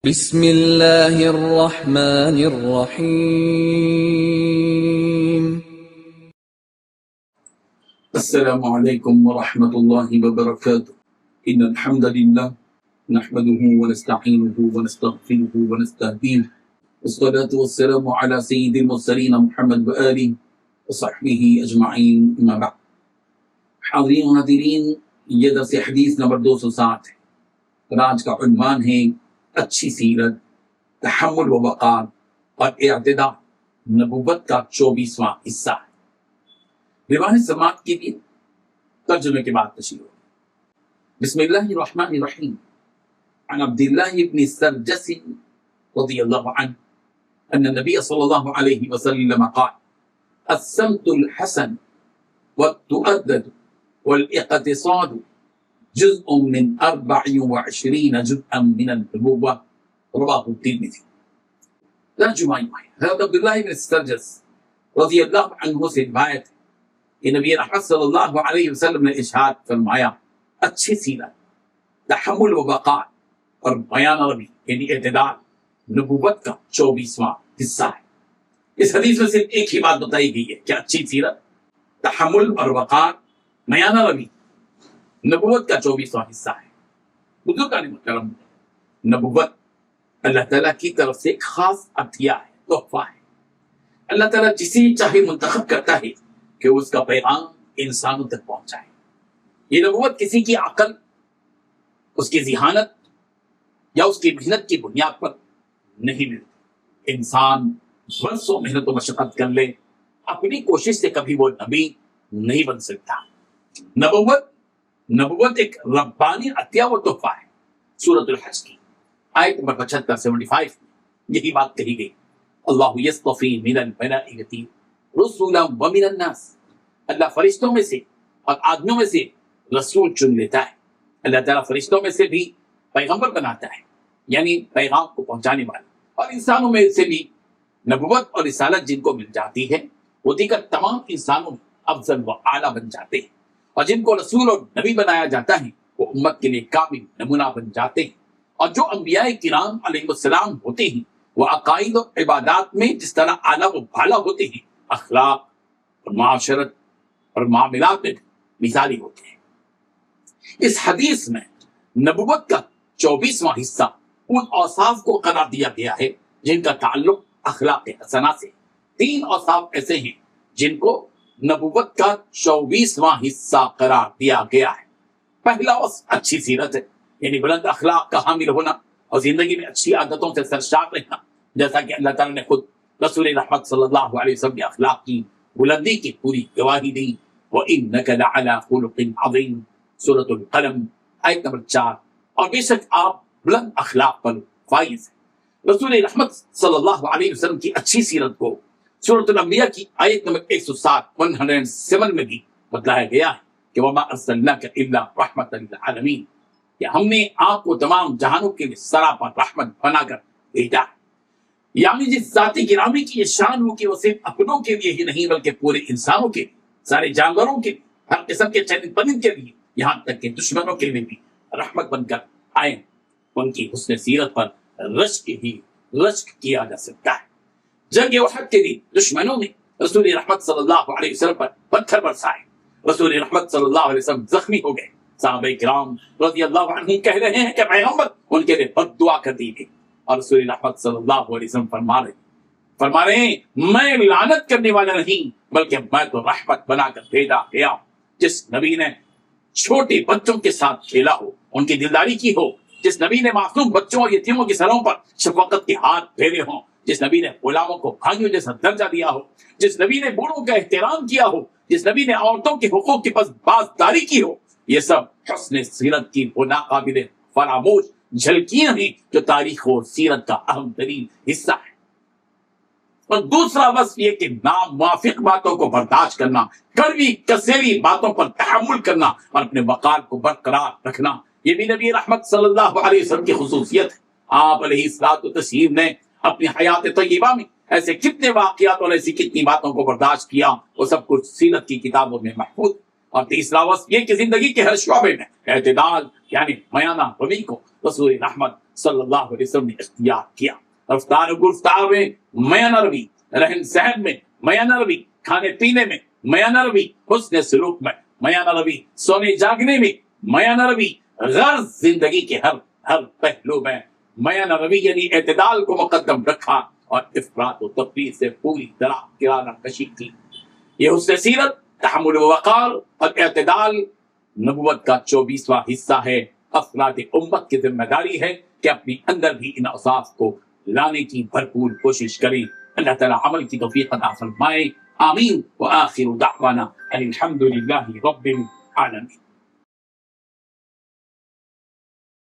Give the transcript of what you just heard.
بسم اللہ الرحمن الرحیم السلام علیکم ورحمۃ اللہ وبرکاتہ ان الحمد للہ نحمده ونستعینه ونستغفره ونستهدیه والصلاة والسلام على سید المرسلین محمد وآلہ وصحبہ اجمعین اما بعد۔ حاضرین و ناظرین، یہ درس حدیث نمبر 207 ہے اور آج کا عنوان ہے اچھی سیرت، تحمل و وقار اور اعتدال، نبوت کا 24واں حصہ ہے۔ روایت سماعت کے لیے ترجمے کے بعد تشریح ہو۔ بسم اللہ الرحمن الرحیم۔ عن عبد الله بن السرجس رضی اللہ عنہ ان النبی صلی اللہ علیہ وسلم قال السمت الحسن والتؤدد والاقتصاد جزء من 24 جزءا من النبوة رواہ الترمذی۔ ترجمہ ہے حضرت عبداللہ بن السرجس رضی اللہ عنہ سے روایت ہے کہ نبی رحمت صلی اللہ علیہ وسلم نے ارشاد فرمایا، اچھی سیرت، تحمل و وقار اور بیان روی یعنی اعتدال نبوت کا 24واں حصہ ہے۔ اس حدیث میں صرف ایک ہی بات بتائی گئی ہے کہ اچھی سیرت، تحمل اور وقار، بیان روی نبوت کا 24واں حصہ ہے۔ بزرگان محترم، نبوت اللہ تعالیٰ کی طرف سے ایک خاص عطیہ ہے، تحفہ ہے۔ اللہ تعالیٰ جسے چاہے منتخب کرتا ہے کہ اس کا پیغام انسانوں تک پہنچائے۔ یہ نبوت کسی کی عقل، اس کی ذہانت یا اس کی محنت کی بنیاد پر نہیں ملتی۔ انسان برسوں محنت و مشقت کر لے، اپنی کوشش سے کبھی وہ نبی نہیں بن سکتا۔ نبوت ایک ربانی عطیہ و تحفہ ہے۔ سورۃ الحج کی آیت نمبر 75 میں یہی بات کہی گئی، اللہ یصطفی من الملائکۃ رسلا ومن الناس، اللہ فرشتوں میں سے اور آدمیوں میں سے رسول چن لیتا ہے۔ اللہ تعالیٰ فرشتوں میں سے بھی پیغمبر بناتا ہے، یعنی پیغام کو پہنچانے والا، اور انسانوں میں سے بھی نبوت اور رسالت جن کو مل جاتی ہے وہ دیگر تمام انسانوں میں افضل و اعلیٰ بن جاتے ہیں، اور جن کو رسول اور نبی بنایا جاتا ہے وہ امت کے لیے کامل نمونہ بن جاتے ہیں۔ اور جو انبیاء کرام علیہ السلام ہوتے ہیں وہ عقائد اور عبادات میں جس طرح اعلیٰ و بالا ہوتے ہیں، اخلاق اور معاشرت اور معاملات میں بھی مثالی ہوتے ہیں۔ اس حدیث میں نبوت کا 24واں حصہ ان اوصاف کو قرار دیا گیا ہے جن کا تعلق اخلاق حسنہ سے۔ 3 اوصاف ایسے ہیں جن کو نبوت کا 24واں حصہ قرار دیا گیا ہے۔ پہلا وصف اچھی سیرت ہے، یعنی بلند اخلاق کا حامل ہونا اور زندگی میں اچھی عادتوں سے سرشار رہنا، جیسا کہ اللہ تعالیٰ نے خود رسول رحمت صلی اللہ علیہ وسلم کے اخلاق کی بلندی کی پوری گواہی دی۔ وَإِنَّكَ لَعَلَىٰ خُلُقٍ عَظِيمٍ، سورۃ القلم آیت نمبر 4۔ اور بے شک آپ بلند اخلاق پر فائز ہیں۔ رسول رحمت صلی اللہ علیہ وسلم کی اچھی سیرت کو سورۃ الانبیاء کی آیت نمبر 107 میں بھی بتلایا گیا ہے کہ وَمَا أَرْسَلْنَاكَ إِلَّا رَحْمَةً لِلْعَالَمِينَ، کہ ہم نے آپ کو تمام جہانوں کے لیے سراپا رحمت بنا کر بھیجا ہے۔ یعنی جس ذات گرامی کی یہ شان ہو کہ وہ صرف اپنوں کے لیے ہی نہیں بلکہ پورے انسانوں کے لیے، سارے جانوروں کے لیے، ہر قسم کے چرند پرند کے لیے، یہاں تک کہ دشمنوں کے لیے بھی رحمت بن کر آئے۔ ان کی حسن سیرت پر رشک کیا جا سکتا ہے۔ جنگ احد کے لیے دشمنوں نے رسول رحمت صلی اللہ علیہ وسلم پر پتھر برسائے، رسول رحمت صلی اللہ علیہ وسلم زخمی ہو گئے۔ صحابہ کرام رضی اللہ عنہم کہہ رہے ہیں کہ پیغمبر ان کے لیے بد دعا کر دی گئی، اور رسول رحمت صلی اللہ علیہ وسلم فرما رہے ہیں میں لعنت کرنے والا نہیں بلکہ میں تو رحمت بنا کر بھیجا گیا۔ جس نبی نے چھوٹے بچوں کے ساتھ کھیلا ہو، ان کی دلداری کی ہو، جس نبی نے معصوم بچوں اور یتیموں کے سروں پر شفقت کے ہاتھ پھیرے ہوں، جس نبی نے غلاموں کو بھائیوں جیسا درجہ دیا ہو، جس نبی نے بوڑھوں کا احترام کیا ہو، جس نبی نے عورتوں کے حقوق کی پاسداری کی ہو، یہ سب حسن سیرت کی وہ ناقابل فراموش جھلکیاں ہیں جو تاریخ و سیرت کا اہم ترین حصہ ہے۔ اور دوسرا وصف یہ کہ ناموافق باتوں کو برداشت کرنا، کڑوی کسیلی باتوں پر تحمل کرنا اور اپنے وقار کو برقرار رکھنا، یہ بھی نبی رحمت صلی اللہ علیہ وسلم کی خصوصیت ہے۔ آپ علیہ الصلوۃ والتسلیم نے اپنی حیات طیبہ میں ایسے کتنے واقعات اور ایسی کتنی باتوں کو برداشت کیا، وہ سب کچھ سیرت کی کتابوں میں محفوظ۔ اور تیسرا وصف یہ کہ زندگی کے ہر شعبے میں اعتدال یعنی میانہ روی کو رسول رحمت صلی اللہ علیہ وسلم نے اختیار کیا. رفتار و گفتار میں میانہ روی، رہن سہن میں میانہ روی، کھانے پینے میں میانہ روی، حسن سلوک میں میانہ روی، سونے جاگنے میں میانہ روی، غرض زندگی کے ہر پہلو میں میانہ روی یعنی اعتدال کو مقدم رکھا اور افراط و تفریط سے پوری طرح کنارہ کشی کی. یہ حسن سیرت، تحمل و وقار اور اعتدال نبوت کا 24واں حصہ ہے. افراد امت کی ذمہ داری ہے کہ اپنی اندر بھی ان اوصاف کو لانے کی بھرپور کوشش کریں. اللہ تعالیٰ عمل کی توفیق عطا فرمائے. آمین. وآخر دعوانا ان الحمد للہ رب العالمین.